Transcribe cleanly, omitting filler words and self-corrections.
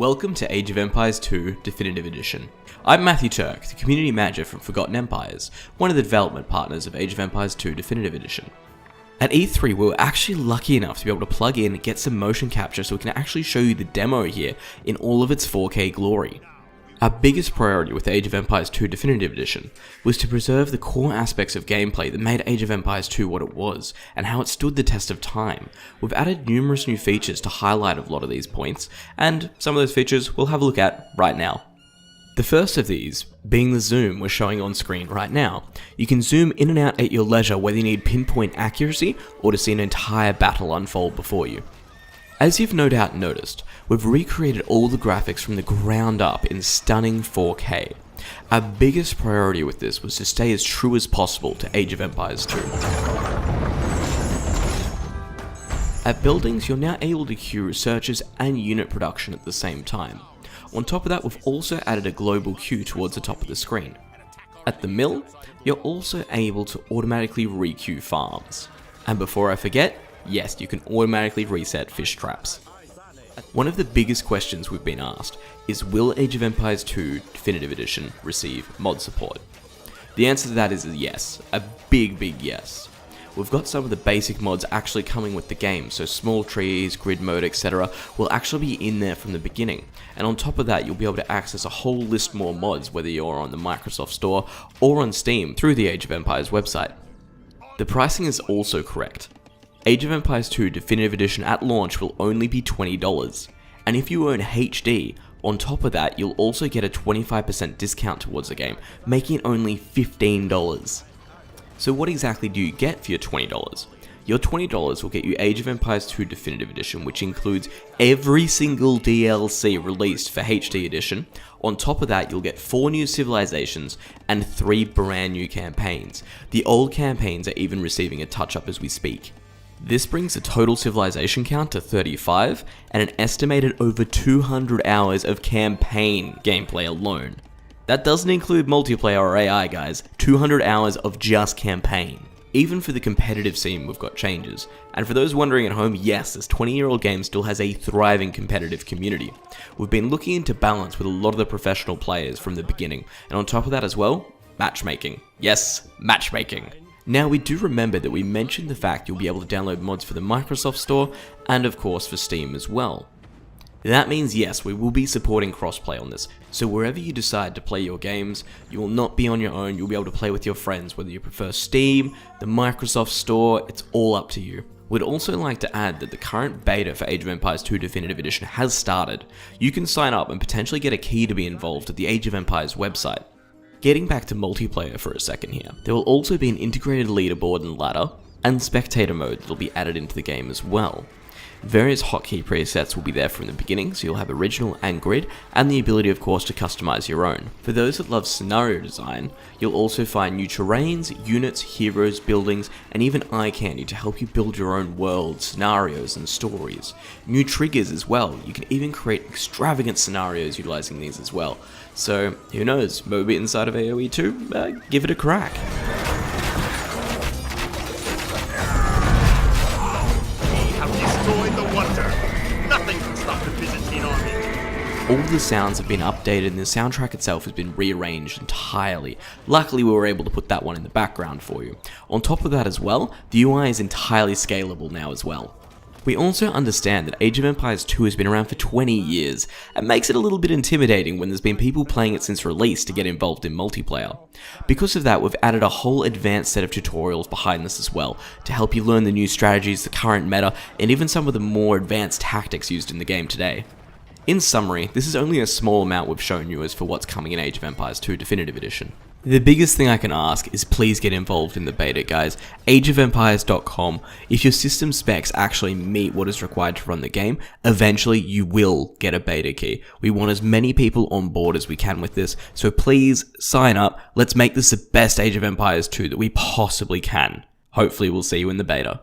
Welcome to Age of Empires 2 Definitive Edition. I'm Matthew Turk, the Community Manager from Forgotten Empires, one of the development partners of Age of Empires 2 Definitive Edition. At E3 we were actually lucky enough to be able to plug in and get some motion capture so we can actually show you the demo here in all of its 4K glory. Our biggest priority with Age of Empires 2 Definitive Edition was to preserve the core aspects of gameplay that made Age of Empires 2 what it was, and how it stood the test of time. We've added numerous new features to highlight a lot of these points, and some of those features we'll have a look at right now. The first of these being the zoom we're showing on screen right now. You can zoom in and out at your leisure whether you need pinpoint accuracy or to see an entire battle unfold before you. As you've no doubt noticed, we've recreated all the graphics from the ground up in stunning 4K. Our biggest priority with this was to stay as true as possible to Age of Empires 2. At buildings, you're now able to queue researchers and unit production at the same time. On top of that, we've also added a global queue towards the top of the screen. At the mill, you're also able to automatically re-queue farms. And before I forget, yes, you can automatically reset fish traps. One of the biggest questions we've been asked is, will Age of Empires 2 Definitive Edition receive mod support? The answer to that is yes, a big yes. We've got some of the basic mods actually coming with the game, so small trees, grid mode, etc. will actually be in there from the beginning. And on top of that, you'll be able to access a whole list more mods, whether you're on the Microsoft Store or on Steam through the Age of Empires website. The pricing is also correct. Age of Empires 2 Definitive Edition at launch will only be $20, and if you own HD, on top of that you'll also get a 25% discount towards the game, making it only $15. So what exactly do you get for your $20? Your $20 will get you Age of Empires 2 Definitive Edition, which includes every single DLC released for HD Edition. On top of that, you'll get 4 new civilizations and 3 brand new campaigns. The old campaigns are even receiving a touch-up as we speak. This brings the total civilization count to 35, and an estimated over 200 hours of campaign gameplay alone. That doesn't include multiplayer or AI, guys, 200 hours of just campaign. Even for the competitive scene we've got changes, and for those wondering at home, yes, this 20-year-old game still has a thriving competitive community. We've been looking into balance with a lot of the professional players from the beginning, and on top of that as well, matchmaking. Yes, matchmaking. Now we do remember that we mentioned the fact you'll be able to download mods for the Microsoft Store and of course for Steam as well. That means yes, we will be supporting crossplay on this, so wherever you decide to play your games, you will not be on your own, you'll be able to play with your friends, whether you prefer Steam, the Microsoft Store, it's all up to you. We'd also like to add that the current beta for Age of Empires 2 Definitive Edition has started. You can sign up and potentially get a key to be involved at the Age of Empires website. Getting back to multiplayer for a second here, there will also be an integrated leaderboard and ladder, and spectator mode that will be added into the game as well. Various hotkey presets will be there from the beginning, so you'll have original and grid, and the ability of course to customize your own. For those that love scenario design, you'll also find new terrains, units, heroes, buildings, and even eye candy to help you build your own worlds, scenarios, and stories. New triggers as well, you can even create extravagant scenarios utilizing these as well. So who knows, maybe inside of AoE 2, give it a crack. All the sounds have been updated and the soundtrack itself has been rearranged entirely. Luckily we were able to put that one in the background for you. On top of that as well, the UI is entirely scalable now as well. We also understand that Age of Empires 2 has been around for 20 years, and makes it a little bit intimidating when there's been people playing it since release to get involved in multiplayer. Because of that, we've added a whole advanced set of tutorials behind this as well, to help you learn the new strategies, the current meta, and even some of the more advanced tactics used in the game today. In summary, this is only a small amount we've shown you as for what's coming in Age of Empires 2 Definitive Edition. The biggest thing I can ask is please get involved in the beta, guys. ageofempires.com. If your system specs actually meet what is required to run the game, eventually you will get a beta key. We want as many people on board as we can with this, so please sign up. Let's make this the best Age of Empires 2 that we possibly can. Hopefully we'll see you in the beta.